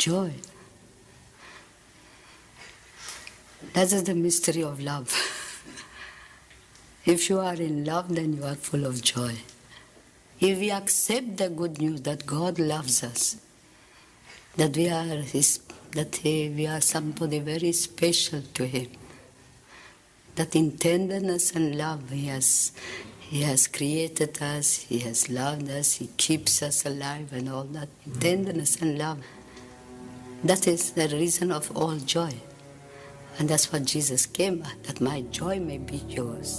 joy. That is the mystery of love. If you are in love, then you are full of joy. If we accept the good news that God loves us, that we are somebody very special to Him, that in tenderness and love He has created us, He has loved us, He keeps us alive and all that. In tenderness and love, that is the reason of all joy. And that's what Jesus came at, that my joy may be yours.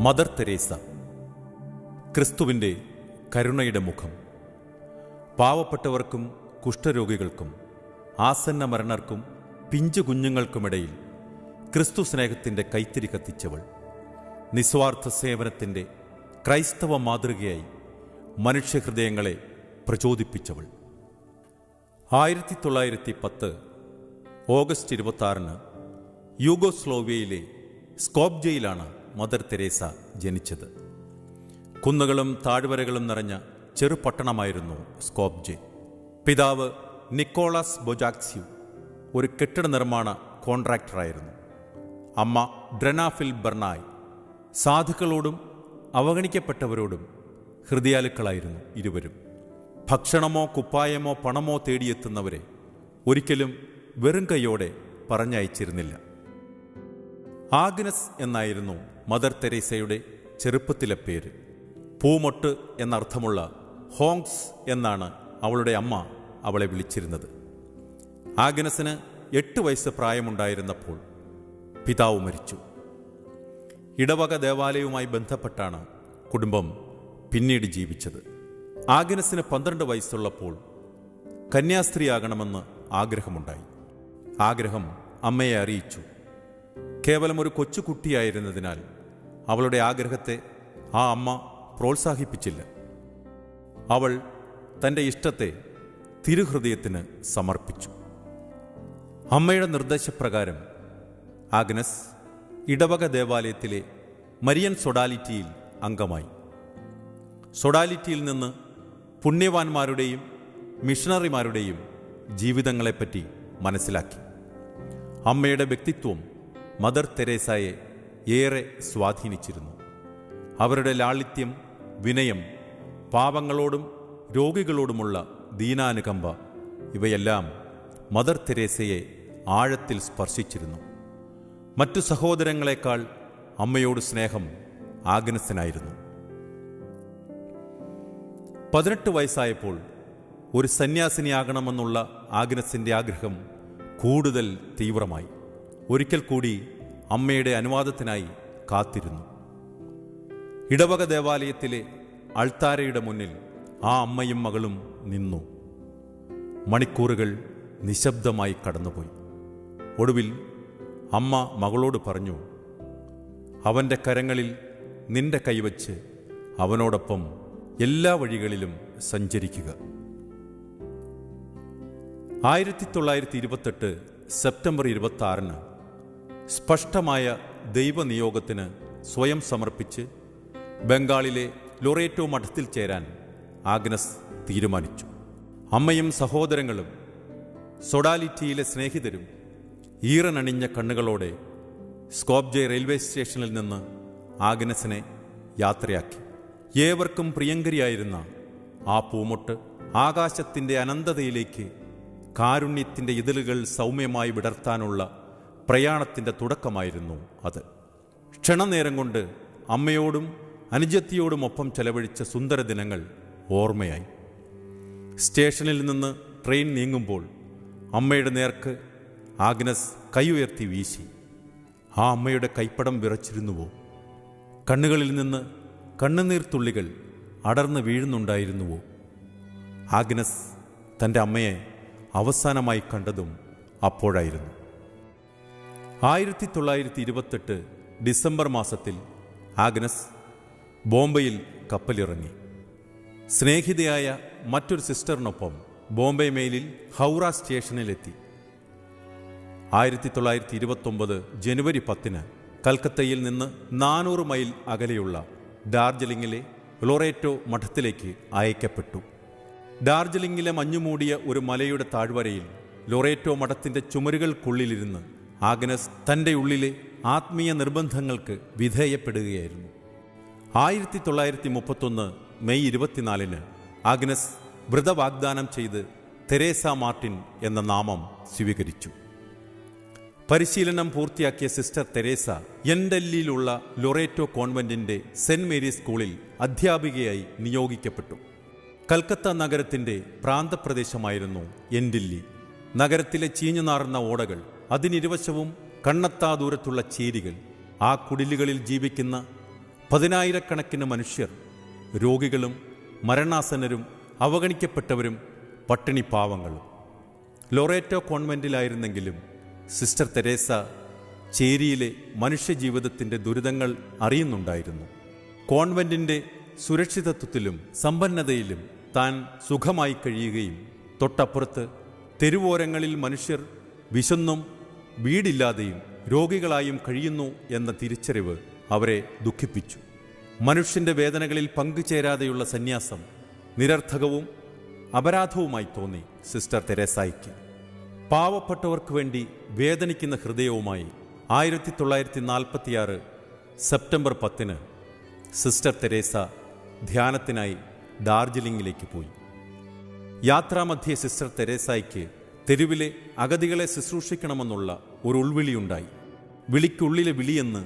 Mother Teresa, ക്രിസ്തുവിൻ്റെ കരുണയുടെ മുഖം. പാവപ്പെട്ടവർക്കും കുഷ്ഠരോഗികൾക്കും ആസന്ന മരണർക്കും പിഞ്ചു കുഞ്ഞുങ്ങൾക്കുമിടയിൽ ക്രിസ്തു സ്നേഹത്തിൻ്റെ കൈത്തിരി കത്തിച്ചവൾ, നിസ്വാർത്ഥ സേവനത്തിൻ്റെ ക്രൈസ്തവ മാതൃകയായി മനുഷ്യഹൃദയങ്ങളെ പ്രചോദിപ്പിച്ചവൾ. 1910 August 26 യൂഗോസ്ലോവിയയിലെ സ്കോപ്ജയിലാണ് mother Teresa ജനിച്ചത്. കുന്നുകളും താഴ്വരകളും നിറഞ്ഞ ചെറുപട്ടണമായിരുന്നു സ്കോപ്ജെ. പിതാവ് നിക്കോളാസ് ബൊജാക്സ്യു ഒരു കെട്ടിട നിർമ്മാണ കോൺട്രാക്ടറായിരുന്നു. അമ്മ ഡ്രെനാഫിൽ ബർണായ്. സാധുക്കളോടും അവഗണിക്കപ്പെട്ടവരോടും ഹൃദയാലുക്കളായിരുന്നു ഇരുവരും. ഭക്ഷണമോ കുപ്പായമോ പണമോ തേടിയെത്തുന്നവരെ ഒരിക്കലും വെറും കൈയോടെ പറഞ്ഞയച്ചിരുന്നില്ല. ആഗ്നസ് എന്നായിരുന്നു മദർ തെരേസയുടെ ചെറുപ്പത്തിലെ പേര്. പൂമൊട്ട് എന്നർത്ഥമുള്ള ഹോങ്സ് എന്നാണ് അവളുടെ അമ്മ അവളെ വിളിച്ചിരുന്നത്. ആഗ്നസിന് 8 വയസ്സ് പ്രായമുണ്ടായിരുന്നപ്പോൾ പിതാവ് മരിച്ചു. ഇടവക ദേവാലയവുമായി ബന്ധപ്പെട്ടാണ് കുടുംബം പിന്നീട് ജീവിച്ചത്. ആഗ്നസിന് 12 വയസ്സുള്ളപ്പോൾ കന്യാസ്ത്രീയാകണമെന്ന് ആഗ്രഹമുണ്ടായി. ആഗ്രഹം അമ്മയെ അറിയിച്ചു. കേവലം ഒരു കൊച്ചുകുട്ടിയായിരുന്നതിനാൽ അവളുടെ ആഗ്രഹത്തെ ആ അമ്മ പ്രോത്സാഹിപ്പിച്ചില്ല. അവൾ തൻ്റെ ഇഷ്ടത്തെ തിരുഹൃദയത്തിന് സമർപ്പിച്ചു. അമ്മയുടെ നിർദ്ദേശപ്രകാരം ആഗ്നസ് ഇടവക ദേവാലയത്തിലെ മരിയൻ സൊഡാലിറ്റിയിൽ അംഗമായി. സൊഡാലിറ്റിയിൽ നിന്ന് പുണ്യവാന്മാരുടെയും മിഷണറിമാരുടെയും ജീവിതങ്ങളെപ്പറ്റി മനസ്സിലാക്കി. അമ്മയുടെ വ്യക്തിത്വം മദർ തെരേസയെ ഏറെ സ്വാധീനിച്ചിരുന്നു. അവരുടെ ലാളിത്യം, വിനയം, പാവങ്ങളോടും രോഗികളോടുമുള്ള ദീനാനുകമ്പ ഇവയെല്ലാം മദർ തെരേസയെ ആഴത്തിൽ സ്പർശിച്ചിരുന്നു. മറ്റു സഹോദരങ്ങളെക്കാൾ അമ്മയോട് സ്നേഹം ആഗ്നസിനായിരുന്നു. 18 വയസ്സായപ്പോൾ ഒരു സന്യാസിനിയാകണമെന്നുള്ള ആഗ്നസിൻ്റെ ആഗ്രഹം കൂടുതൽ തീവ്രമായി. ഒരിക്കൽ കൂടി അമ്മയുടെ അനുവാദത്തിനായി കാത്തിരുന്നു. ഇടവക ദേവാലയത്തിലെ അൾത്താരയുടെ മുന്നിൽ ആ അമ്മയും മകളും നിന്നു. മണിക്കൂറുകൾ നിശബ്ദമായി കടന്നുപോയി. ഒടുവിൽ അമ്മ മകളോട് പറഞ്ഞു, അവൻ്റെ കരങ്ങളിൽ നിന്റെ കൈവച്ച് അവനോടൊപ്പം എല്ലാ വഴികളിലും സഞ്ചരിക്കുക. 1928 സെപ്റ്റംബർ 26 സ്പഷ്ടമായ ദൈവനിയോഗത്തിന് സ്വയം സമർപ്പിച്ച് ബംഗാളിലെ ലൊറേറ്റോ മഠത്തിൽ ചേരാൻ ആഗ്നസ് തീരുമാനിച്ചു. അമ്മയും സഹോദരങ്ങളും സൊഡാലിറ്റിയിലെ സ്നേഹിതരും ഈറനണിഞ്ഞ കണ്ണുകളോടെ സ്കോപ്ജെ റെയിൽവേ സ്റ്റേഷനിൽ നിന്ന് ആഗ്നസിനെ യാത്രയാക്കി. ഏവർക്കും പ്രിയങ്കരിയായിരുന്ന ആ പൂമൊട്ട് ആകാശത്തിൻ്റെ അനന്തതയിലേക്ക് കാരുണ്യത്തിൻ്റെ ഇതളുകൾ സൗമ്യമായി വിടർത്താനുള്ള പ്രയാണത്തിൻ്റെ തുടക്കമായിരുന്നു അത്. ക്ഷണനേരം കൊണ്ട് അമ്മയോടും അനുജത്തിയോടുമൊപ്പം ചെലവഴിച്ച സുന്ദര ദിനങ്ങൾ ഓർമ്മയായി. സ്റ്റേഷനിൽ നിന്ന് ട്രെയിൻ നീങ്ങുമ്പോൾ അമ്മയുടെ നേർക്ക് ആഗ്നസ് കൈ ഉയർത്തി വീശി. ആ അമ്മയുടെ കൈപ്പടം വിറച്ചിരുന്നുവോ? കണ്ണുകളിൽ നിന്ന് കണ്ണുനീർത്തുള്ളികൾ അടർന്ന് വീഴുന്നുണ്ടായിരുന്നുവോ? ആഗ്നസ് തൻ്റെ അമ്മയെ അവസാനമായി കണ്ടതും അപ്പോഴായിരുന്നു. 1928 ഡിസംബർ മാസത്തിൽ ആഗ്നസ് ബോംബെയിൽ കപ്പലിറങ്ങി. സ്നേഹിതയായ മറ്റൊരു സിസ്റ്ററിനൊപ്പം ബോംബെ മെയിലിൽ ഹൗറ സ്റ്റേഷനിലെത്തി. 1929 ജനുവരി 10 കൽക്കത്തയിൽ നിന്ന് 400 മൈൽ അകലെയുള്ള ഡാർജിലിംഗിലെ ലൊറേറ്റോ മഠത്തിലേക്ക് അയക്കപ്പെട്ടു. ഡാർജിലിംഗിലെ മഞ്ഞുമൂടിയ ഒരു മലയുടെ താഴ്വരയിൽ ലൊറേറ്റോ മഠത്തിൻ്റെ ചുമരുകൾക്കുള്ളിലിരുന്ന് ആഗ്നസ് തൻ്റെ ഉള്ളിലെ ആത്മീയ നിർബന്ധങ്ങൾക്ക് വിധേയപ്പെടുകയായിരുന്നു. 1931 മെയ് 24 ആഗ്നസ് വ്രതവാഗ്ദാനം ചെയ്ത് തെരേസ മാർട്ടിൻ എന്ന നാമം സ്വീകരിച്ചു. പരിശീലനം പൂർത്തിയാക്കിയ സിസ്റ്റർ തെരേസ എൻഡെല്ലിയിലുള്ള ലൊറേറ്റോ കോൺവെന്റിന്റെ സെന്റ് മേരീസ് സ്കൂളിൽ അധ്യാപികയായി നിയോഗിക്കപ്പെട്ടു. കൽക്കത്ത നഗരത്തിന്റെ പ്രാന്തപ്രദേശമായിരുന്നു എൻഡില്ലി. നഗരത്തിലെ ചീഞ്ഞുനാറുന്ന ഓടകൾ, അതിനിരുവശവും കണ്ണെത്താ ദൂരത്തുള്ള ചേരികൾ, ആ കുടിലുകളിൽ ജീവിക്കുന്ന 10,000-കണക്കിന് മനുഷ്യർ, രോഗികളും മരണാസന്നരും അവഗണിക്കപ്പെട്ടവരും പട്ടിണിപ്പാവങ്ങളും. ലൊറേറ്റോ കോൺവെന്റിലായിരുന്നെങ്കിലും സിസ്റ്റർ തെരേസ ചേരിയിലെ മനുഷ്യജീവിതത്തിൻ്റെ ദുരിതങ്ങൾ അറിയുന്നുണ്ടായിരുന്നു. കോൺവെന്റിൻ്റെ സുരക്ഷിതത്വത്തിലും സമ്പന്നതയിലും താൻ സുഖമായി കഴിയുകയും തൊട്ടപ്പുറത്ത് തെരുവോരങ്ങളിൽ മനുഷ്യർ വിശന്നും വീടില്ലാതെയും രോഗികളായും കഴിയുന്നു എന്ന തിരിച്ചറിവ് അവരെ ദുഃഖിപ്പിച്ചു. മനുഷ്യൻ്റെ വേദനകളിൽ പങ്കുചേരാതെയുള്ള സന്യാസം നിരർത്ഥകവും അപരാധവുമായി തോന്നി സിസ്റ്റർ തെരേസായ്ക്ക്. പാവപ്പെട്ടവർക്ക് വേണ്ടി വേദനിക്കുന്ന ഹൃദയവുമായി 1946 സെപ്റ്റംബർ 10 സിസ്റ്റർ തെരേസ ധ്യാനത്തിനായി ഡാർജിലിംഗിലേക്ക് പോയി. യാത്രാമധ്യേ സിസ്റ്റർ തെരേസായ്ക്ക് തെരുവിലെ അഗതികളെ ശുശ്രൂഷിക്കണമെന്നുള്ള ഒരു ഉൾവിളിയുണ്ടായി. വിളിക്കുള്ളിലെ വിളിയെന്ന്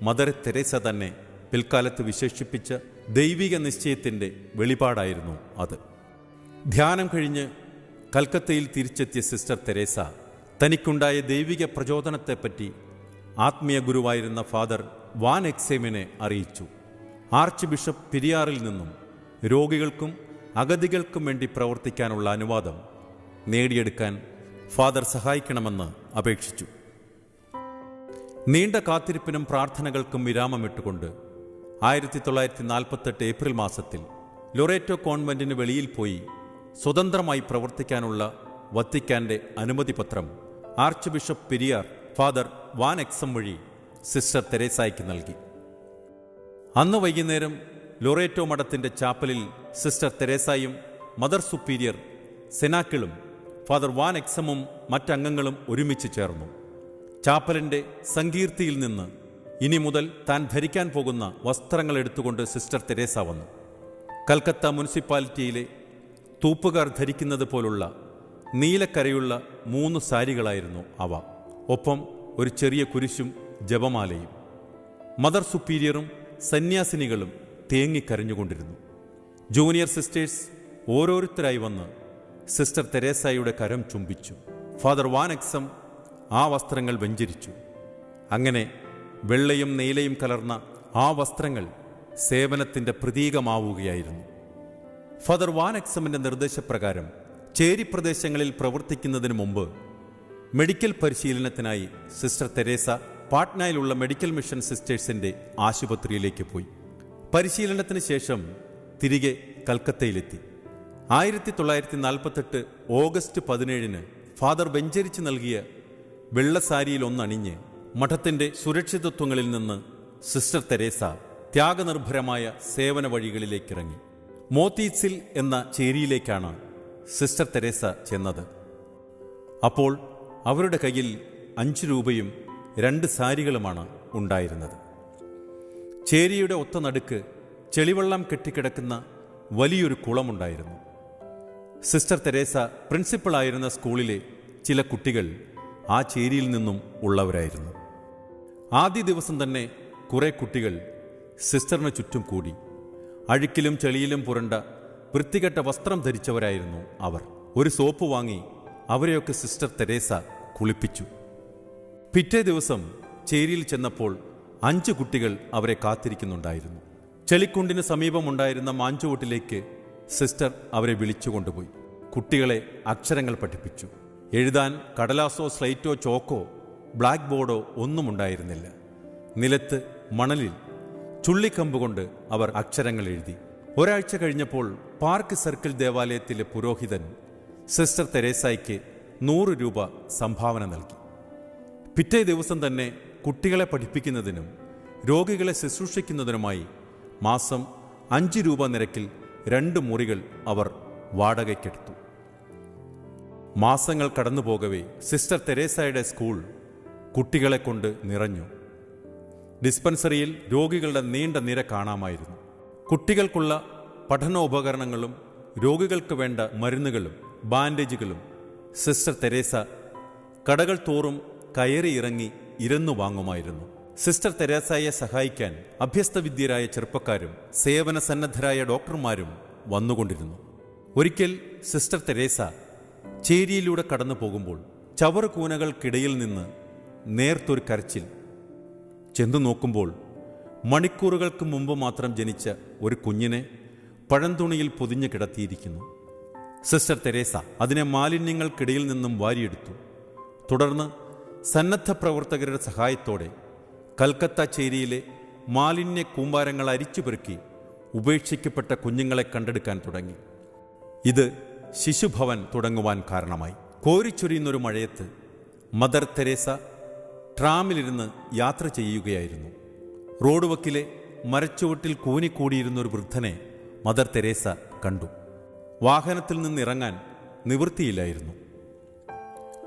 മദർ തെരേസ തന്നെ പിൽക്കാലത്ത് വിശേഷിപ്പിച്ച ദൈവിക നിശ്ചയത്തിൻ്റെ വെളിപാടായിരുന്നു അത്. ധ്യാനം കഴിഞ്ഞ് കൽക്കത്തയിൽ തിരിച്ചെത്തിയ സിസ്റ്റർ തെരേസ തനിക്കുണ്ടായ ദൈവിക പ്രചോദനത്തെപ്പറ്റി ആത്മീയ ഗുരുവായിരുന്ന ഫാദർ വാൻ എക്സേമിനെ അറിയിച്ചു. ആർച്ച് ബിഷപ്പ് പെരിയാറിൽ നിന്നും രോഗികൾക്കും അഗതികൾക്കും വേണ്ടി പ്രവർത്തിക്കാനുള്ള അനുവാദം നേടിയെടുക്കാൻ ഫാദർ സഹായിക്കണമെന്ന് അപേക്ഷിച്ചു. നീണ്ട കാത്തിരിപ്പിനും പ്രാർത്ഥനകൾക്കും വിരാമമിട്ടുകൊണ്ട് 1948 ഏപ്രിൽ മാസത്തിൽ ലൊറേറ്റോ കോൺവെന്റിന് വെളിയിൽ പോയി സ്വതന്ത്രമായി പ്രവർത്തിക്കാനുള്ള വത്തിക്കാന്റെ അനുമതിപത്രം archbishop Perier father Van Exem വഴി സിസ്റ്റർ തെരേസായ്ക്ക് നൽകി. അന്ന് വൈകുന്നേരം ലൊറേറ്റോ മഠത്തിന്റെ ചാപ്പലിൽ സിസ്റ്റർ തെരേസായും മദർ സുപ്പീരിയർ സെനാക്കിളും ഫാദർ വാൻ എക്സമും മറ്റംഗങ്ങളും ഒരുമിച്ച് ചേർന്നു. ചാപ്പലിന്റെ സങ്കീർത്തിയിൽ നിന്ന് ഇനി മുതൽ താൻ ധരിക്കാൻ പോകുന്ന വസ്ത്രങ്ങൾ എടുത്തുകൊണ്ട് സിസ്റ്റർ തെരേസ വന്നു. കൽക്കത്ത മുനിസിപ്പാലിറ്റിയിലെ തൂപ്പുകാർ ധരിക്കുന്നത് പോലുള്ള നീലക്കരയുള്ള 3 സാരികളായിരുന്നു അവ. ഒപ്പം ഒരു ചെറിയ കുരിശും ജപമാലയും. മദർ സുപ്പീരിയറും സന്യാസിനികളും തേങ്ങിക്കരഞ്ഞുകൊണ്ടിരുന്നു. ജൂനിയർ സിസ്റ്റേഴ്സ് ഓരോരുത്തരായി വന്ന് സിസ്റ്റർ തെരേസായുടെ കരം ചുംബിച്ചു. ഫാദർ വാൻ എക്സം ആ വസ്ത്രങ്ങൾ വെഞ്ചരിച്ചു. അങ്ങനെ വെള്ളയും നീലയും കലർന്ന ആ വസ്ത്രങ്ങൾ സേവനത്തിൻ്റെ പ്രതീകമാവുകയായിരുന്നു. ഫാദർ വാൻ എക്സമിൻ്റെ നിർദ്ദേശപ്രകാരം ചേരി പ്രദേശങ്ങളിൽ പ്രവർത്തിക്കുന്നതിന് മുമ്പ് മെഡിക്കൽ പരിശീലനത്തിനായി സിസ്റ്റർ തെരേസ പാട്നയിലുള്ള മെഡിക്കൽ മിഷൻ സിസ്റ്റേഴ്സിൻ്റെ ആശുപത്രിയിലേക്ക് പോയി. പരിശീലനത്തിന് ശേഷം തിരികെ കൽക്കത്തയിലെത്തി. 1948 ഓഗസ്റ്റ് 17 ഫാദർ വെഞ്ചരിച്ച് നൽകിയ വെള്ളസാരിയിൽ ഒന്നണിഞ്ഞ് മഠത്തിൻ്റെ സുരക്ഷിതത്വങ്ങളിൽ നിന്ന് സിസ്റ്റർ തെരേസ ത്യാഗനിർഭരമായ സേവന വഴികളിലേക്കിറങ്ങി. മോത്തീസിൽ എന്ന ചേരിയിലേക്കാണ് സിസ്റ്റർ തെരേസ ചെന്നത്. അപ്പോൾ അവരുടെ കയ്യിൽ 5 രൂപയും 2 സാരികളുമാണ് ഉണ്ടായിരുന്നത്. ചേരിയുടെ ഒത്ത നടുക്ക് ചെളിവെള്ളം കെട്ടിക്കിടക്കുന്ന വലിയൊരു കുളമുണ്ടായിരുന്നു. സിസ്റ്റർ തെരേസ പ്രിൻസിപ്പളായിരുന്ന സ്കൂളിലെ ചില കുട്ടികൾ ആ ചേരിയിൽ നിന്നും ഉള്ളവരായിരുന്നു. ആദ്യ ദിവസം തന്നെ കുറേ കുട്ടികൾ സിസ്റ്ററിന് ചുറ്റും കൂടി. അഴുക്കിലും ചെളിയിലും പുരണ്ട വൃത്തികെട്ട വസ്ത്രം ധരിച്ചവരായിരുന്നു അവർ. ഒരു സോപ്പ് വാങ്ങി അവരെയൊക്കെ സിസ്റ്റർ തെരേസ കുളിപ്പിച്ചു. പിറ്റേ ദിവസം ചേരിയിൽ ചെന്നപ്പോൾ 5 കുട്ടികൾ അവരെ കാത്തിരിക്കുന്നുണ്ടായിരുന്നു. ചെളിക്കുണ്ടിന് സമീപമുണ്ടായിരുന്ന മാഞ്ചുവട്ടിലേക്ക് സിസ്റ്റർ അവരെ വിളിച്ചുകൊണ്ടുപോയി. കുട്ടികളെ അക്ഷരങ്ങൾ പഠിപ്പിച്ചു. എഴുതാൻ കടലാസോ സ്ലേറ്റോ ചോക്കോ ബ്ലാക്ക് ബോർഡോ ഒന്നും ഉണ്ടായിരുന്നില്ല. നിലത്ത് മണലിൽ ചുള്ളിക്കമ്പ് കൊണ്ട് അവർ അക്ഷരങ്ങൾ എഴുതി. ഒരാഴ്ച കഴിഞ്ഞപ്പോൾ പാർക്ക് സർക്കിൾ ദേവാലയത്തിലെ പുരോഹിതൻ സിസ്റ്റർ തെരേസായ്ക്ക് 100 രൂപ സംഭാവന നൽകി. പിറ്റേ ദിവസം തന്നെ കുട്ടികളെ പഠിപ്പിക്കുന്നതിനും രോഗികളെ ശുശ്രൂഷിക്കുന്നതിനുമായി മാസം 5 രൂപ നിരക്കിൽ 2 മുറികൾ അവർ വാടകയ്ക്കെടുത്തു. മാസങ്ങൾ കടന്നുപോകവേ സിസ്റ്റർ തെരേസയുടെ സ്കൂൾ കുട്ടികളെ കൊണ്ട് നിറഞ്ഞു. ഡിസ്പെൻസറിയിൽ രോഗികളുടെ നീണ്ട നിര കാണാമായിരുന്നു. കുട്ടികൾക്കുള്ള പഠനോപകരണങ്ങളും രോഗികൾക്ക് വേണ്ട മരുന്നുകളും ബാൻഡേജുകളും സിസ്റ്റർ തെരേസ കടകൾ തോറും കയറി ഇറങ്ങി ഇരുന്നു വാങ്ങുമായിരുന്നു. സിസ്റ്റർ തെരേസയെ സഹായിക്കാൻ അഭ്യസ്തവിദ്യരായ ചെറുപ്പക്കാരും സേവന സന്നദ്ധരായ ഡോക്ടർമാരും വന്നുകൊണ്ടിരുന്നു. ഒരിക്കൽ സിസ്റ്റർ തെരേസ ചേരിയിലൂടെ കടന്നു പോകുമ്പോൾ ചവറുകൂനകൾക്കിടയിൽ നിന്ന് നേർത്തൊരു കരച്ചിൽ. ചെന്നു നോക്കുമ്പോൾ മണിക്കൂറുകൾക്ക് മുമ്പ് മാത്രം ജനിച്ച ഒരു കുഞ്ഞിനെ പഴന്തുണിയിൽ പൊതിഞ്ഞു കിടത്തിയിരിക്കുന്നു. സിസ്റ്റർ തെരേസ അതിനെ മാലിന്യങ്ങൾക്കിടയിൽ നിന്നും വാരിയെടുത്തു. തുടർന്ന് സന്നദ്ധ പ്രവർത്തകരുടെ സഹായത്തോടെ കൽക്കത്ത ചേരിയിലെ മാലിന്യ കൂമ്പാരങ്ങൾ അരിച്ചുപെറുക്കി ഉപേക്ഷിക്കപ്പെട്ട കുഞ്ഞുങ്ങളെ കണ്ടെടുക്കാൻ തുടങ്ങി. ഇത് ശിശുഭവൻ തുടങ്ങുവാൻ കാരണമായി. കോരിച്ചൊരിയുന്നൊരു മഴയത്ത് മദർ തെരേസ ട്രാമിലിരുന്ന് യാത്ര ചെയ്യുകയായിരുന്നു. റോഡ് വക്കിലെ മരച്ചുവട്ടിൽ കൂനിക്കൂടിയിരുന്നൊരു വൃദ്ധനെ മദർ തെരേസ കണ്ടു. വാഹനത്തിൽ നിന്നിറങ്ങാൻ നിവൃത്തിയില്ലായിരുന്നു.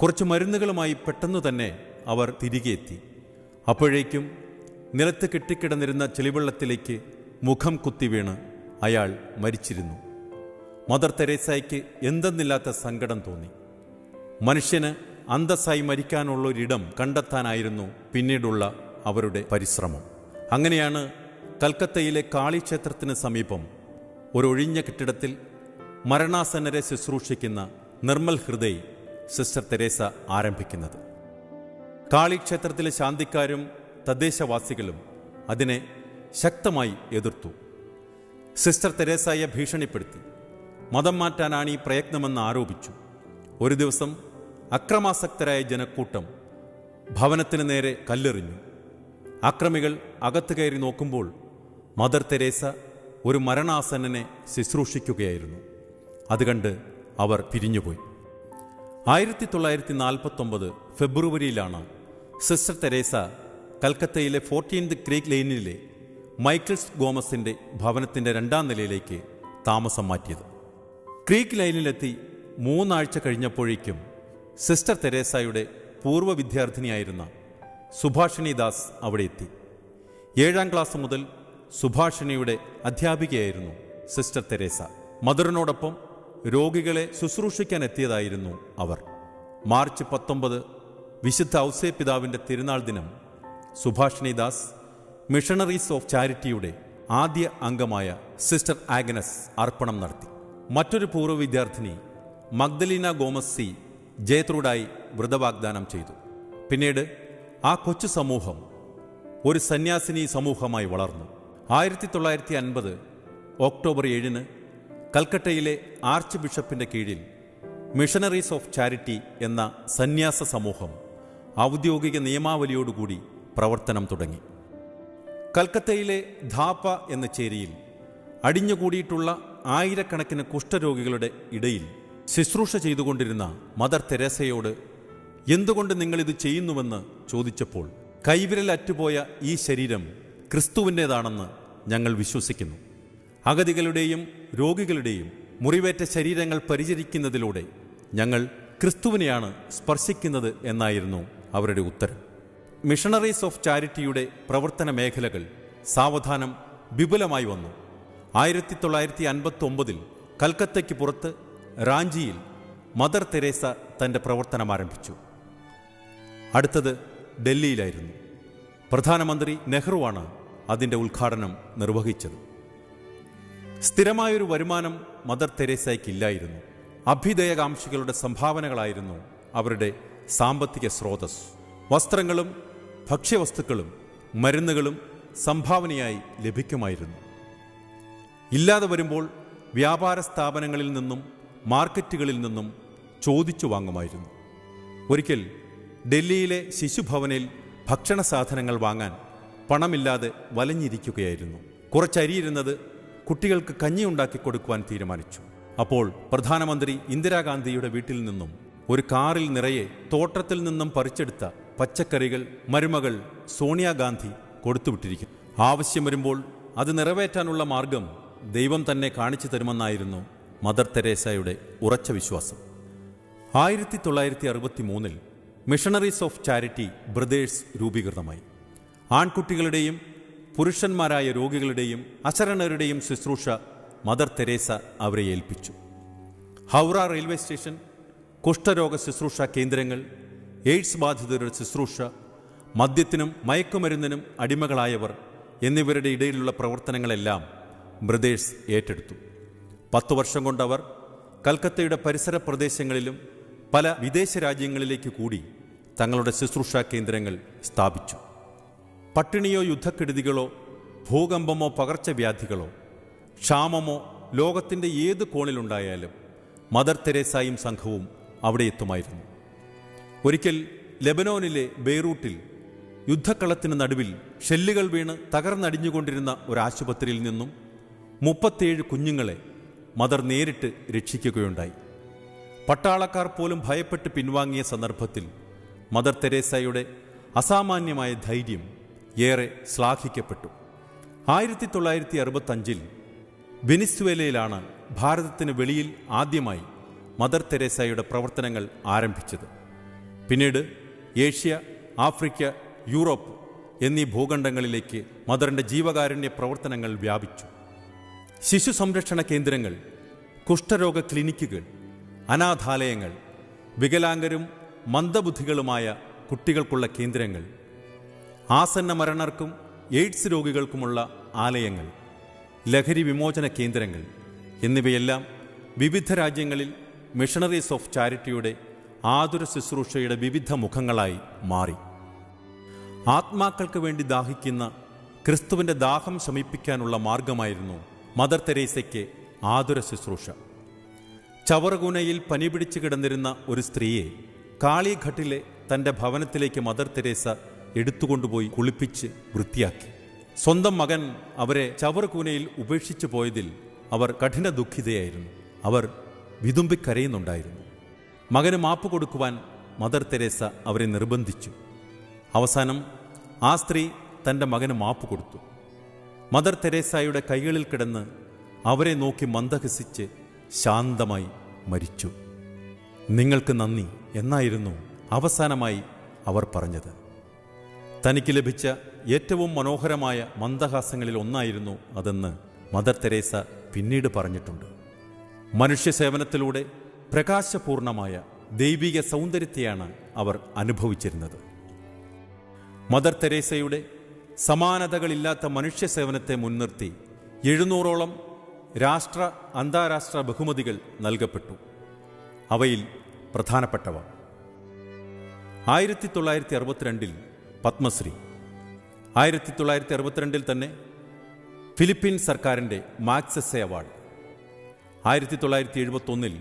കുറച്ച് മരുന്നുകളുമായി പെട്ടെന്നു തന്നെ അവർ തിരികെ എത്തി. അപ്പോഴേക്കും നിലത്ത് കെട്ടിക്കിടന്നിരുന്ന ചെളിവെള്ളത്തിലേക്ക് മുഖം കുത്തി വീണ് അയാൾ മരിച്ചിരുന്നു. മദർ തെരേസയ്ക്ക് എന്തെന്നില്ലാത്ത സങ്കടം തോന്നി. മനുഷ്യന് അന്തസ്സായി മരിക്കാനുള്ളൊരിടം കണ്ടെത്താനായിരുന്നു പിന്നീടുള്ള അവരുടെ പരിശ്രമം. അങ്ങനെയാണ് കൽക്കത്തയിലെ കാളിക്ഷേത്രത്തിന് സമീപം ഒരൊഴിഞ്ഞ കെട്ടിടത്തിൽ മരണാസന്നരെ ശുശ്രൂഷിക്കുന്ന നിർമ്മൽ ഹൃദയ് സിസ്റ്റർ തെരേസ ആരംഭിക്കുന്നത്. കാളിക്ഷേത്രത്തിലെ ശാന്തിക്കാരും തദ്ദേശവാസികളും അതിനെ ശക്തമായി എതിർത്തു. സിസ്റ്റർ തെരേസയെ ഭീഷണിപ്പെടുത്തി. മതം മാറ്റാനാണ് ഈ പ്രയത്നമെന്ന് ആരോപിച്ചു. ഒരു ദിവസം അക്രമാസക്തരായ ജനക്കൂട്ടം ഭവനത്തിന് നേരെ കല്ലെറിഞ്ഞു. അക്രമികൾ അകത്ത് കയറി നോക്കുമ്പോൾ മദർ തെരേസ ഒരു മരണാസന്നനെ ശുശ്രൂഷിക്കുകയായിരുന്നു. അതുകണ്ട് അവർ പിരിഞ്ഞുപോയി. 1949 ഫെബ്രുവരിയിലാണ് സിസ്റ്റർ തെരേസ കൽക്കത്തയിലെ 14th ക്രീക്ക് ലൈനിലെ മൈക്കിൾസ് ഗോമസിൻ്റെ ഭവനത്തിൻ്റെ 2ാം നിലയിലേക്ക് താമസം മാറ്റിയത്. ക്രീക്ക് ലൈനിലെത്തി 3 ആഴ്ച കഴിഞ്ഞപ്പോഴേക്കും സിസ്റ്റർ തെരേസയുടെ പൂർവ്വ വിദ്യാർത്ഥിനിയായിരുന്ന സുഭാഷിണി ദാസ് അവിടെ എത്തി. 7ാം ക്ലാസ് മുതൽ സുഭാഷിണിയുടെ അധ്യാപികയായിരുന്നു സിസ്റ്റർ തെരേസ. മദറിനോടൊപ്പം രോഗികളെ ശുശ്രൂഷിക്കാൻ എത്തിയതായിരുന്നു അവർ. മാർച്ച് 19 വിശുദ്ധ ഔസേ പിതാവിൻ്റെ തിരുനാൾ ദിനം സുഭാഷിണി ദാസ് മിഷണറീസ് ഓഫ് ചാരിറ്റിയുടെ ആദ്യ അംഗമായ സിസ്റ്റർ ആഗ്നസ് അർപ്പണം നടത്തി. മറ്റൊരു പൂർവ്വ വിദ്യാർത്ഥിനി മഗ്ദലീന ഗോമസ് സി ജയത്രൂഡായി വ്രതവാഗ്ദാനം ചെയ്തു. പിന്നീട് ആ കൊച്ചു സമൂഹം ഒരു സന്യാസിനി സമൂഹമായി വളർന്നു. 1950 ഒക്ടോബർ 7 കൽക്കട്ടയിലെ ആർച്ച് ബിഷപ്പിൻ്റെ കീഴിൽ മിഷണറീസ് ഓഫ് ചാരിറ്റി എന്ന സന്യാസ സമൂഹം ഔദ്യോഗിക നിയമാവലിയോടുകൂടി പ്രവർത്തനം തുടങ്ങി. കൽക്കത്തയിലെ ധാപ്പ എന്ന ചേരിയിൽ അടിഞ്ഞുകൂടിയിട്ടുള്ള ആയിരക്കണക്കിന് കുഷ്ഠരോഗികളുടെ ഇടയിൽ ശുശ്രൂഷ ചെയ്തുകൊണ്ടിരുന്ന മദർ തെരേസയോട് എന്തുകൊണ്ട് നിങ്ങളിത് ചെയ്യുന്നുവെന്ന് ചോദിച്ചപ്പോൾ, കൈവിരൽ അറ്റുപോയ ഈ ശരീരം ക്രിസ്തുവിൻ്റേതാണെന്ന് ഞങ്ങൾ വിശ്വസിക്കുന്നു. അഗതികളുടെയും രോഗികളുടെയും മുറിവേറ്റ ശരീരങ്ങൾ പരിചരിക്കുന്നതിലൂടെ ഞങ്ങൾ ക്രിസ്തുവിനെയാണ് സ്പർശിക്കുന്നത് എന്നായിരുന്നു അവരുടെ ഉത്തരം. മിഷണറീസ് ഓഫ് ചാരിറ്റിയുടെ പ്രവർത്തന മേഖലകൾ സാവധാനം വിപുലമായി വന്നു. 1959 കൽക്കത്തയ്ക്ക് പുറത്ത് റാഞ്ചിയിൽ മദർ തെരേസ തൻ്റെ പ്രവർത്തനം ആരംഭിച്ചു. അടുത്തത് ഡൽഹിയിലായിരുന്നു. പ്രധാനമന്ത്രി നെഹ്റുവാണ് അതിൻ്റെ ഉദ്ഘാടനം നിർവഹിച്ചത്. സ്ഥിരമായൊരു വരുമാനം മദർ തെരേസയ്ക്കില്ലായിരുന്നു. അഭ്യുദയകാംക്ഷികളുടെ സംഭാവനകളായിരുന്നു അവരുടെ സാമ്പത്തിക സ്രോതസ്. വസ്ത്രങ്ങളും ഭക്ഷ്യവസ്തുക്കളും മരുന്നുകളും സംഭാവനയായി ലഭിക്കുമായിരുന്നു. ഇല്ലാതെ വരുമ്പോൾ വ്യാപാര സ്ഥാപനങ്ങളിൽ നിന്നും മാർക്കറ്റുകളിൽ നിന്നും ചോദിച്ചു വാങ്ങുമായിരുന്നു. ഒരിക്കൽ ഡൽഹിയിലെ ശിശുഭവനിൽ ഭക്ഷണ സാധനങ്ങൾ വാങ്ങാൻ പണമില്ലാതെ വലഞ്ഞിരിക്കുകയായിരുന്നു. കുറച്ചരിയിരുന്നത് കുട്ടികൾക്ക് കഞ്ഞി ഉണ്ടാക്കി കൊടുക്കുവാൻ തീരുമാനിച്ചു. അപ്പോൾ പ്രധാനമന്ത്രി ഇന്ദിരാഗാന്ധിയുടെ വീട്ടിൽ നിന്നും ഒരു കാറിൽ നിറയെ തോട്ടത്തിൽ നിന്നും പറിച്ചെടുത്ത പച്ചക്കറികൾ മരുമകൾ സോണിയാഗാന്ധി കൊടുത്തുവിട്ടിരിക്കുന്നു. ആവശ്യം വരുമ്പോൾ അത് നിറവേറ്റാനുള്ള മാർഗം ദൈവം തന്നെ കാണിച്ചു തരുമെന്നായിരുന്നു മദർ തെരേസയുടെ ഉറച്ച വിശ്വാസം. 1963 മിഷണറീസ് ഓഫ് ചാരിറ്റി ബ്രദേഴ്സ് രൂപീകൃതമായി. ആൺകുട്ടികളുടെയും പുരുഷന്മാരായ രോഗികളുടെയും അശരണരുടെയും ശുശ്രൂഷ മദർ തെരേസ അവരെ ഏൽപ്പിച്ചു. ഹൗറ റെയിൽവേ സ്റ്റേഷൻ, കുഷ്ഠരോഗ ശുശ്രൂഷ കേന്ദ്രങ്ങൾ, എയ്ഡ്സ് ബാധിതരുടെ ശുശ്രൂഷ, മദ്യത്തിനും മയക്കുമരുന്നിനും അടിമകളായവർ എന്നിവരുടെ ഇടയിലുള്ള പ്രവർത്തനങ്ങളെല്ലാം ബ്രദേഴ്സ് ഏറ്റെടുത്തു. 10 വർഷം കൊണ്ടവർ കൽക്കത്തയുടെ പരിസര പ്രദേശങ്ങളിലും പല വിദേശ രാജ്യങ്ങളിലേക്ക് കൂടി തങ്ങളുടെ ശുശ്രൂഷാ കേന്ദ്രങ്ങൾ സ്ഥാപിച്ചു. പട്ടിണിയോ യുദ്ധക്കെടുതികളോ ഭൂകമ്പമോ പകർച്ചവ്യാധികളോ ക്ഷാമമോ ലോകത്തിൻ്റെ ഏത് കോണിലുണ്ടായാലും മദർ തെരേസായും സംഘവും അവിടെ എത്തുമായിരുന്നു. ഒരിക്കൽ ലെബനോനിലെ ബെയ്റൂട്ടിൽ യുദ്ധക്കളത്തിന് നടുവിൽ ഷെല്ലുകൾ വീണ് തകർന്നടിഞ്ഞുകൊണ്ടിരുന്ന ഒരാശുപത്രിയിൽ നിന്നും 37 കുഞ്ഞുങ്ങളെ മദർ നേരിട്ട് രക്ഷിക്കുകയുണ്ടായി. പട്ടാളക്കാർ പോലും ഭയപ്പെട്ട് പിൻവാങ്ങിയ സന്ദർഭത്തിൽ മദർ തെരേസയുടെ അസാമാന്യമായ ധൈര്യം ഏറെ ശ്ലാഘിക്കപ്പെട്ടു. 1965 വെനിസ്വേലയിലാണ് ഭാരതത്തിന് വെളിയിൽ ആദ്യമായി മദർ തെരേസയുടെ പ്രവർത്തനങ്ങൾ ആരംഭിച്ചത്. പിന്നീട് ഏഷ്യ, ആഫ്രിക്ക, യൂറോപ്പ് എന്നീ ഭൂഖണ്ഡങ്ങളിലേക്ക് മദറിൻ്റെ ജീവകാരുണ്യ പ്രവർത്തനങ്ങൾ വ്യാപിച്ചു. ശിശു സംരക്ഷണ കേന്ദ്രങ്ങൾ, കുഷ്ഠരോഗ ക്ലിനിക്കുകൾ, അനാഥാലയങ്ങൾ, വികലാംഗരും മന്ദബുദ്ധികളുമായ കുട്ടികൾക്കുള്ള കേന്ദ്രങ്ങൾ, ആസന്ന മരണർക്കും എയ്ഡ്സ് രോഗികൾക്കുമുള്ള ആലയങ്ങൾ, ലഹരി വിമോചന കേന്ദ്രങ്ങൾ എന്നിവയെല്ലാം വിവിധ രാജ്യങ്ങളിൽ മിഷണറീസ് ഓഫ് ചാരിറ്റിയുടെ ആതുര ശുശ്രൂഷയുടെ വിവിധ മുഖങ്ങളായി മാറി. ആത്മാക്കൾക്ക് വേണ്ടി ദാഹിക്കുന്ന ക്രിസ്തുവിൻ്റെ ദാഹം ശമിപ്പിക്കാനുള്ള മാർഗമായിരുന്നു മദർ തെരേസയ്ക്ക് ആതുര ശുശ്രൂഷ. ചവറുകൂനയിൽ പനി പിടിച്ചു കിടന്നിരുന്ന ഒരു സ്ത്രീയെ കാളിഘട്ടിലെ തൻ്റെ ഭവനത്തിലേക്ക് മദർ തെരേസ എടുത്തുകൊണ്ടുപോയി കുളിപ്പിച്ച് വൃത്തിയാക്കി. സ്വന്തം മകൻ അവരെ ചവറുകൂനയിൽ ഉപേക്ഷിച്ചു പോയതിൽ അവർ കഠിന ദുഃഖിതയായിരുന്നു. അവർ വിതുമ്പിക്കരയുന്നുണ്ടായിരുന്നു. മകന് മാപ്പ് കൊടുക്കുവാൻ മദർ തെരേസ അവരെ നിർബന്ധിച്ചു. അവസാനം ആ സ്ത്രീ തൻ്റെ മകന് മാപ്പ് കൊടുത്തു. മദർ തെരേസയുടെ കൈകളിൽ കിടന്ന് അവരെ നോക്കി മന്ദഹസിച്ച് ശാന്തമായി മരിച്ചു. നിങ്ങൾക്ക് നന്ദി എന്നായിരുന്നു അവസാനമായി അവർ പറഞ്ഞത്. തനിക്ക് ലഭിച്ച ഏറ്റവും മനോഹരമായ മന്ദഹാസങ്ങളിൽ ഒന്നായിരുന്നു അതെന്ന് മദർ തെരേസ പിന്നീട് പറഞ്ഞിട്ടുണ്ട്. മനുഷ്യ സേവനത്തിലൂടെ പ്രകാശപൂർണമായ ദൈവിക സൗന്ദര്യത്തെയാണ് അവർ അനുഭവിച്ചിരുന്നത്. മദർ തെരേസയുടെ സമാനതകളില്ലാത്ത മനുഷ്യ സേവനത്തെ മുൻനിർത്തി 700ഓളം രാഷ്ട്ര അന്താരാഷ്ട്ര ബഹുമതികൾ നൽകപ്പെട്ടു. അവയിൽ പ്രധാനപ്പെട്ടവ: 1962 പത്മശ്രീ, 1962 തന്നെ ഫിലിപ്പീൻ സർക്കാരിൻ്റെ മാഗ്സസെ അവാർഡ്, 1971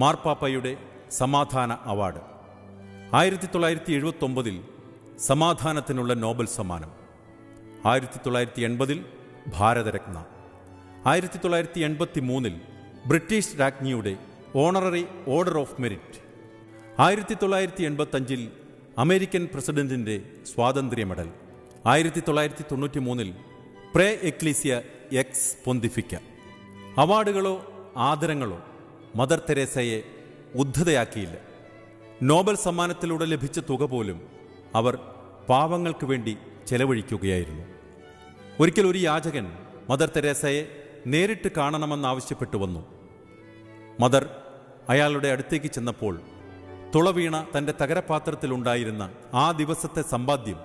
മാർപ്പാപ്പയുടെ സമാധാന അവാർഡ്, 1979 സമാധാനത്തിനുള്ള നോബൽ സമ്മാനം, 1980 ഭാരതരത്ന, 1983 ബ്രിട്ടീഷ് രാജ്ഞിയുടെ honorary order of merit, 1985 American പ്രസിഡന്റിൻ്റെ സ്വാതന്ത്ര്യ മെഡൽ, 1993 പ്രേ എക്ലീസിയ എക്സ് പൊന്തിഫിക്ക. അവാർഡുകളോ ആദരങ്ങളോ മദർ തെരേസയെ ഉദ്ധതയാക്കിയില്ല. നോബൽ സമ്മാനത്തിലൂടെ ലഭിച്ച തുക പോലും അവർ പാവങ്ങൾക്ക് വേണ്ടി ചെലവഴിക്കുകയായിരുന്നു. ഒരിക്കൽ ഒരു യാചകൻ മദർ തെരേസയെ നേരിട്ട് കാണണമെന്നാവശ്യപ്പെട്ടു വന്നു. മദർ അയാളുടെ അടുത്തേക്ക് ചെന്നപ്പോൾ തുളവീണ തൻ്റെ തകരപാത്രത്തിലുണ്ടായിരുന്ന ആ ദിവസത്തെ സമ്പാദ്യം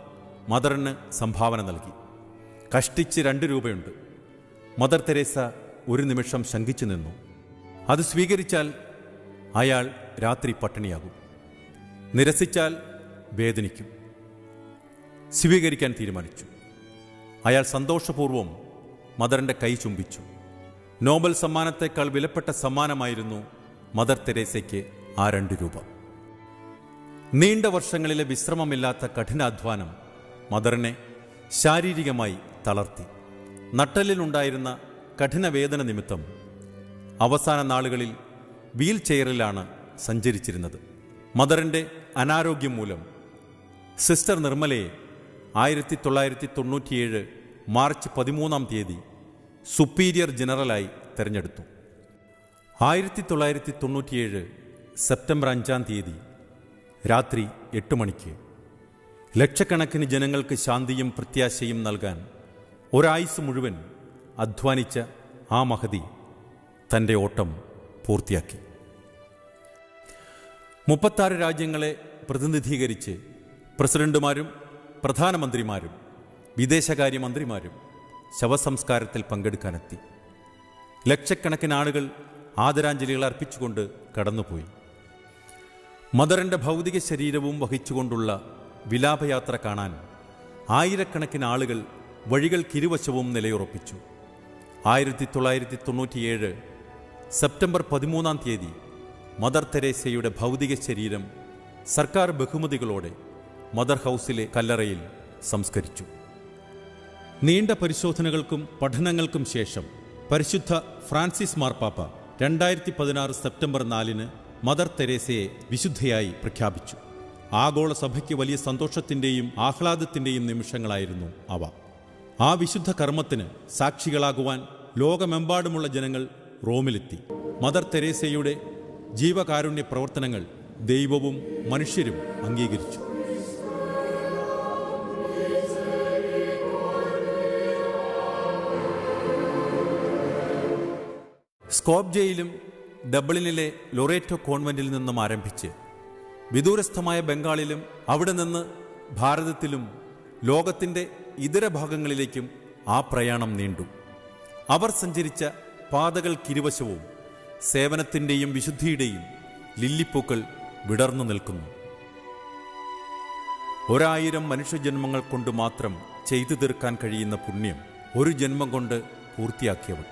മദറിന് സംഭാവന നൽകി. കഷ്ടിച്ച് 2 രൂപയുണ്ട്. മദർ തെരേസ ഒരു നിമിഷം ശങ്കിച്ചു നിന്നു. അത് സ്വീകരിച്ചാൽ അയാൾ രാത്രി പട്ടിണിയാകും, നിരസിച്ചാൽ വേദനിക്കും. സ്വീകരിക്കാൻ തീരുമാനിച്ചു. അയാൾ സന്തോഷപൂർവ്വം മദറിൻ്റെ കൈ ചുംബിച്ചു. നോബൽ സമ്മാനത്തേക്കാൾ വിലപ്പെട്ട സമ്മാനമായിരുന്നു മദർ തെരേസയ്ക്ക് ആ 2 രൂപ. നീണ്ട വർഷങ്ങളിലെ വിശ്രമമില്ലാത്ത കഠിനാധ്വാനം മദറിനെ ശാരീരികമായി തളർത്തി. നട്ടെല്ലിലുണ്ടായിരുന്ന കഠിനവേദന നിമിത്തം അവസാന നാളുകളിൽ വീൽ ചെയറിലാണ് സഞ്ചരിച്ചിരുന്നത്. മദറിൻ്റെ അനാരോഗ്യം മൂലം സിസ്റ്റർ നിർമ്മലയെ 1997 മാർച്ച് 13 സുപ്പീരിയർ ജനറലായി തിരഞ്ഞെടുത്തു. 1997 സെപ്റ്റംബർ 5-ാം തീയതി രാത്രി 8 മണിക്ക് ലക്ഷക്കണക്കിന് ജനങ്ങൾക്ക് ശാന്തിയും പ്രത്യാശയും നൽകാൻ ഒരായുസ് മുഴുവൻ അധ്വാനിച്ച ആ മഹതി തൻ്റെ ഓട്ടം പൂർത്തിയാക്കി. 36 രാജ്യങ്ങളെ പ്രതിനിധീകരിച്ച് പ്രസിഡന്റുമാരും പ്രധാനമന്ത്രിമാരും വിദേശകാര്യമന്ത്രിമാരും ശവസംസ്കാരത്തിൽ പങ്കെടുക്കാനെത്തി. ലക്ഷക്കണക്കിന് ആളുകൾ ആദരാഞ്ജലികൾ അർപ്പിച്ചുകൊണ്ട് കടന്നുപോയി. മദറിൻ്റെ ഭൗതിക ശരീരവും വഹിച്ചുകൊണ്ടുള്ള വിലാപയാത്ര കാണാൻ ആയിരക്കണക്കിന് ആളുകൾ വഴികൾക്കിരുവശവും നിലയുറപ്പിച്ചു. 1997 സെപ്റ്റംബർ 13-ാം തീയതി മദർ തെരേസയുടെ ഭൗതിക ശരീരം സർക്കാർ ബഹുമതികളോടെ മദർ ഹൗസിലെ കല്ലറയിൽ സംസ്കരിച്ചു. നീണ്ട പരിശോധനകൾക്കും പഠനങ്ങൾക്കും ശേഷം പരിശുദ്ധ ഫ്രാൻസിസ് മാർപ്പാപ്പ 2016 സെപ്റ്റംബർ 4-ന് മദർ തെരേസയെ വിശുദ്ധയായി പ്രഖ്യാപിച്ചു. ആഗോള സഭയ്ക്ക് വലിയ സന്തോഷത്തിൻ്റെയും ആഹ്ലാദത്തിൻ്റെയും നിമിഷങ്ങളായിരുന്നു അവ. ആ വിശുദ്ധ കർമ്മത്തിന് സാക്ഷികളാകുവാൻ ലോകമെമ്പാടുമുള്ള ജനങ്ങൾ റോമിലെത്തി. മദർ തെരേസയുടെ ജീവകാരുണ്യ പ്രവർത്തനങ്ങൾ ദൈവവും മനുഷ്യരും അംഗീകരിച്ചു. സ്കോപ്ജയിലും ഡബ്ലിനിലെ ലൊറേറ്റോ കോൺവെന്റിൽ നിന്നും ആരംഭിച്ച് വിദൂരസ്ഥമായ ബംഗാളിലും അവിടെ നിന്ന് ഭാരതത്തിലും ലോകത്തിൻ്റെ ഇതര ഭാഗങ്ങളിലേക്കും ആ പ്രയാണം നീണ്ടു. അവർ സഞ്ചരിച്ച പാതകൾക്കിരുവശവും സേവനത്തിൻ്റെയും വിശുദ്ധിയുടെയും ലില്ലിപ്പൂക്കൾ വിടർന്നു നിൽക്കുന്നു. 1000 മനുഷ്യജന്മങ്ങൾ കൊണ്ട് മാത്രം ചെയ്തു തീർക്കാൻ കഴിയുന്ന പുണ്യം ഒരു ജന്മം കൊണ്ട് പൂർത്തിയാക്കിയവൾ.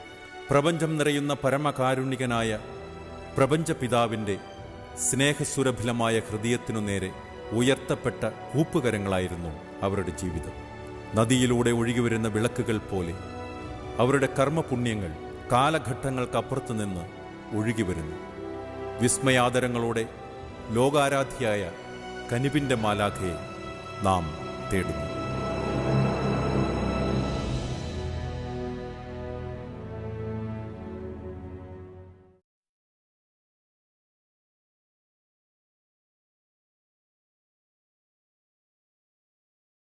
പ്രപഞ്ചം നിറയുന്ന പരമകാരുണികനായ പ്രപഞ്ചപിതാവിൻ്റെ സ്നേഹസുരഭിലമായ ഹൃദയത്തിനു നേരെ ഉയർത്തപ്പെട്ട കൂപ്പുകരങ്ങളായിരുന്നു അവരുടെ ജീവിതം. നദിയിലൂടെ ഒഴുകിവരുന്ന വിളക്കുകൾ പോലെ അവരുടെ കർമ്മപുണ്യങ്ങൾ കാലഘട്ടങ്ങൾക്കപ്പുറത്തു നിന്ന് ഒഴുകിവരുന്നു. വിസ്മയാദരങ്ങളോടെ ലോകാരാധ്യയായ കനിവിൻ്റെ മാലാഖയെ നാം തേടുന്നു.